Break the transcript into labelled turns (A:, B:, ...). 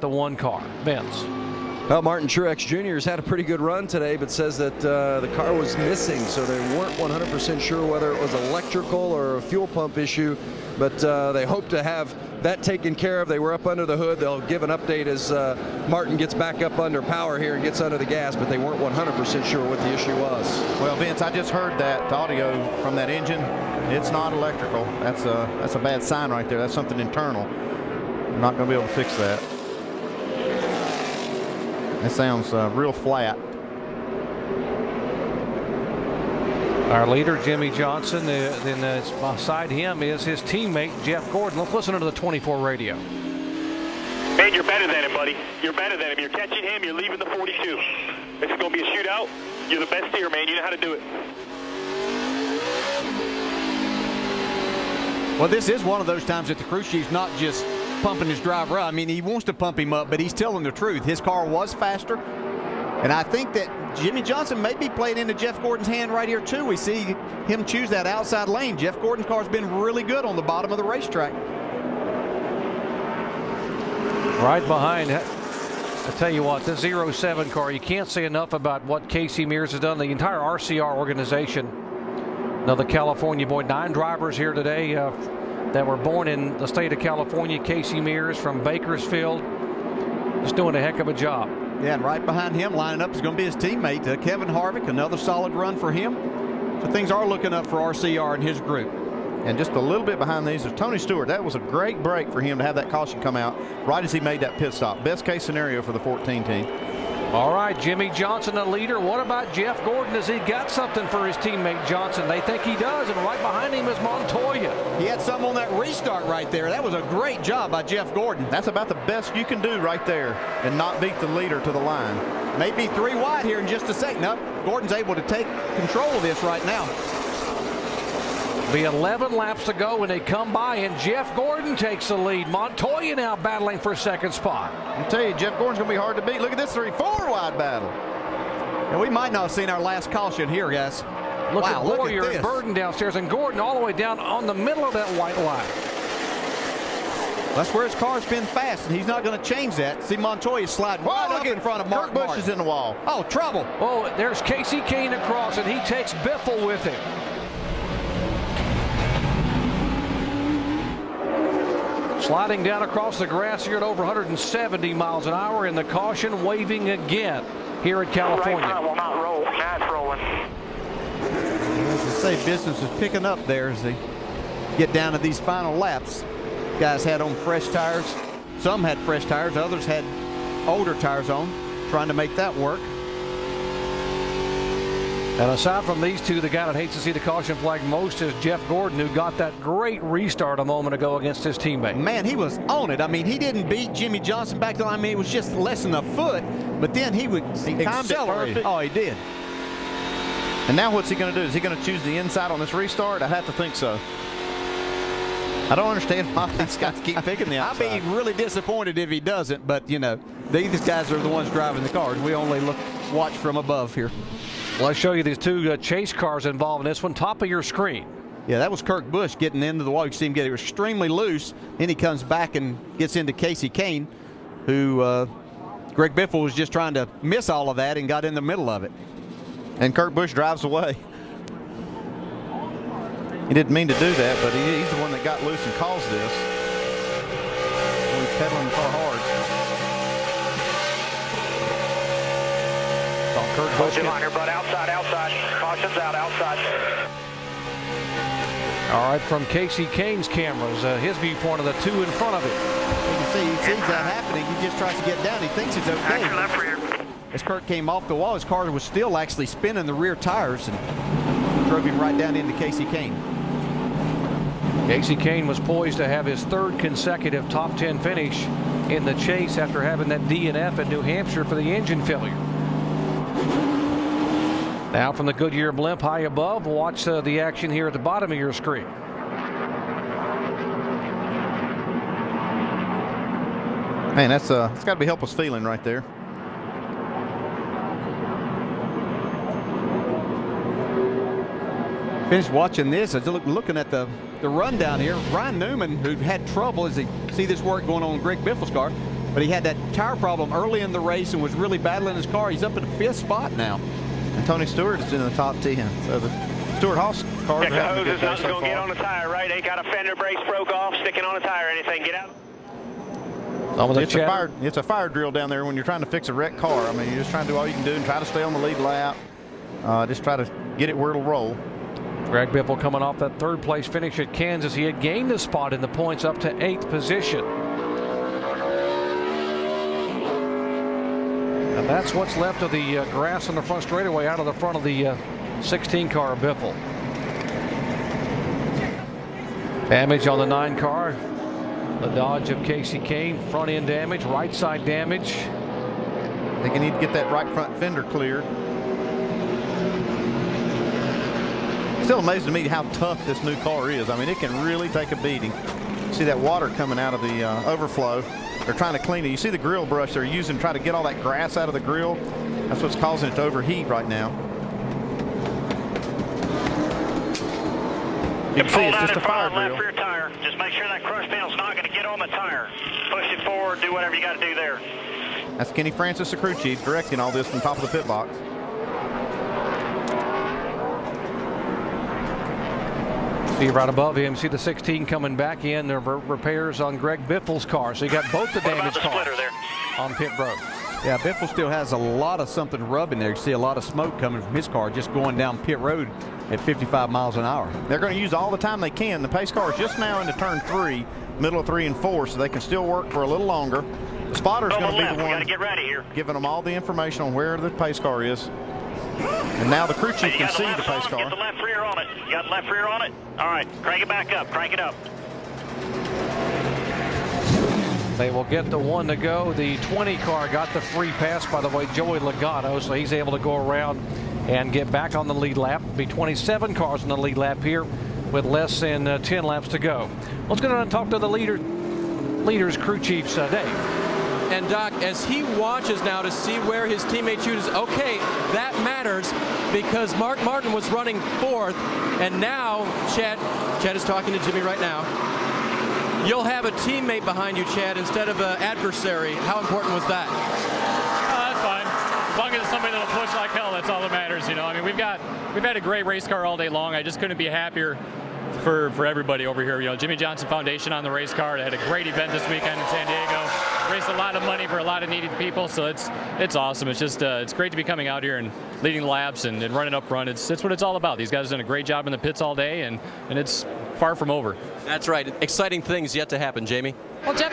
A: the one car. Vince.
B: Well, Martin Truex Jr. has had a pretty good run today, but says that the car was missing, so they weren't 100% sure whether it was electrical or a fuel pump issue, but they hope to have that taken care of. They were up under the hood. They'll give an update as Martin gets back up under power here and gets under the gas, but they weren't 100% sure what the issue was.
C: Well, Vince, I just heard that audio from that engine. It's not electrical. That's a bad sign right there. That's something internal. I'm not going to be able to fix that. It sounds real flat.
A: Our leader, Jimmy Johnson, then beside him is his teammate, Jeff Gordon. Let's listen to the 24 radio.
D: Man, you're better than him, buddy. You're better than him. You're catching him. You're leaving the 42. This is going to be a shootout. You're the best here, man. You know how to do it.
E: Well, this is one of those times that the crew chief's not just pumping his driver up. I mean, he wants to pump him up, but he's telling the truth. His car was faster, and I think that Jimmy Johnson may be playing into Jeff Gordon's hand right here, too. We see him choose that outside lane. Jeff Gordon's car's been really good on the bottom of the racetrack.
A: Right behind, I tell you what, this 07 car, you can't say enough about what Kasey Mears has done, the entire RCR organization. Another California boy, 9 drivers here today that were born in the state of California. Kasey Mears from Bakersfield, just doing a heck of a job.
E: Yeah, and right behind him lining up is going to be his teammate, Kevin Harvick. Another solid run for him. So things are looking up for RCR and his group.
C: And just a little bit behind these is Tony Stewart. That was a great break for him to have that caution come out right as he made that pit stop. Best case scenario for the 14 team.
A: All right, Jimmy Johnson, the leader. What about Jeff Gordon? Has he got something for his teammate Johnson? They think he does, and right behind him is Montoya.
E: He had something on that restart right there. That was a great job by Jeff Gordon.
C: That's about the best you can do right there and not beat the leader to the line.
E: Maybe 3 wide here in just a second. Nope, Gordon's able to take control of this right now.
A: Be 11 laps to go when they come by, and Jeff Gordon takes the lead. Montoya now battling for second spot.
C: I'll tell you, Jeff Gordon's going to be hard to beat. Look at this 3-4 wide battle.
E: And we might not have seen our last caution here, guys.
A: Look
E: wow,
A: at Boyer and Burden downstairs, and Gordon all the way down on the middle of that white line.
E: That's where his car's been fast, and he's not going to change that. See Montoya slide right up in front of Mark
C: Busch is in the wall.
E: Oh, trouble.
A: Oh, there's Kasey Kahne across, and he takes Biffle with him. Sliding down across the grass here at over 170 miles an hour, and the caution waving again here at California.
D: Right front will not roll. Now it's rolling.
E: As I say, business is picking up there as they get down to these final laps. Guys had on fresh tires. Some had fresh tires. Others had older tires on, trying to make that work.
A: And aside from these two, the guy that hates to see the caution flag most is Jeff Gordon, who got that great restart a moment ago against his teammate.
E: Man, he was on it. I mean, he didn't beat Jimmy Johnson back then. I mean, it was just less than a foot, but then he would accelerate. Oh, he did.
C: And now what's he going to do? Is he going to choose the inside on this restart? I have to think so. I don't understand why these guys keep picking the outside.
E: I'd be really disappointed if he doesn't, but, you know, these guys are the ones driving the cars. We only watch from above here.
A: Well, I'll show you these two chase cars involved in this one. Top of your screen.
E: Yeah, that was Kurt Busch getting into the wall. You see him get it extremely loose. Then he comes back and gets into Kasey Kahne, who Greg Biffle was just trying to miss all of that and got in the middle of it.
C: And Kurt Busch drives away. He didn't mean to do that, but he's the one that got loose and caused this. He's pedaling the car hard.
A: Kurt Busch.
D: Line here, bud. Outside. Caution's out, outside.
A: All right, from Kasey Kahne's cameras, his viewpoint of the two in front of him.
E: You can see he sees that happening. He just tries to get down. He thinks it's okay.
D: Extra left rear.
E: As Kurt came off the wall, his car was still actually spinning the rear tires and drove him right down into Kasey Kahne.
A: Kasey Kahne was poised to have his 3rd consecutive top 10 finish in the chase after having that DNF at New Hampshire for the engine failure. Now from the Goodyear blimp high above, watch the action here at the bottom of your screen.
C: Man, it's got to be helpless feeling right there.
E: Finished watching this. I was looking at the rundown here. Ryan Newman, who had trouble as he see this work going on in Greg Biffle's car. But he had that tire problem early in the race and was really battling his car. He's up in the 5th spot now.
C: And Tony Stewart is in the top 10. So the Stewart Haas car.
D: Check the hoses out, going to get on the tire, right? Ain't got a fender brace broke off, sticking on a tire or anything. Get out.
C: It's a fire drill down there when you're trying to fix a wrecked car. I mean, you're just trying to do all you can do and try to stay on the lead lap. Just try to get it where it'll roll.
A: Greg Biffle coming off that 3rd place finish at Kansas. He had gained a spot in the points up to 8th position. And that's what's left of the grass on the front straightaway out of the front of the 16 car of Biffle. Damage on the 9 car. The Dodge of Kasey Kahne, front end damage, right side damage.
C: I think you need to get that right front fender cleared. Still amazing to me how tough this new car is. I mean, it can really take a beating. See that water coming out of the overflow. They're trying to clean it. You see the grill brush they're using to try to get all that grass out of the grill. That's what's causing it to overheat right now. You can see it's just a fire drill.
D: Left rear tire. Just make sure that crush panel's not going to get on the tire. Push it forward. Do whatever you got to do there.
C: That's Kenny Francis, the crew chief, directing all this from top of the pit box.
A: See right above him, see the 16 coming back in. There were repairs on Greg Biffle's car. So you got both the damaged cars on pit road.
E: Yeah, Biffle still has a lot of something rubbing there. You see a lot of smoke coming from his car just going down pit road at 55 miles an hour.
C: They're going to use all the time they can. The pace car is just now into turn 3, middle of 3 and 4, so they can still work for a little longer. The spotter's going to be the one
D: get ready here,
C: giving them all the information on where the pace car is. And now the crew chief can see the pace car.
D: Get the left rear on it. You got the left rear on it? All right, crank it back up. Crank it up.
A: They will get the 1 to go. The 20 car got the free pass, by the way, Joey Logano, so he's able to go around and get back on the lead lap. Be 27 cars on the lead lap here with less than 10 laps to go. Let's go down and talk to the leaders, crew chiefs, Dave.
F: And Doc, as he watches now to see where his teammate chooses, okay, that matters because Mark Martin was running 4th, and now Chad is talking to Jimmy right now. You'll have a teammate behind you, Chad, instead of an adversary. How important was that?
G: That's fine. As long as it's somebody that'll push like hell, that's all that matters. You know, I mean, we've had a great race car all day long. I just couldn't be happier for everybody over here. You know, Jimmy Johnson Foundation on the race car. They had a great event this weekend in San Diego. Raised a lot of money for a lot of needed people, so it's awesome. It's just it's great to be coming out here and leading laps and running up front. It's what it's all about. These guys have done a great job in the pits all day, and it's far from over.
F: That's right. Exciting things yet to happen, Jamie.
H: Well, Jeff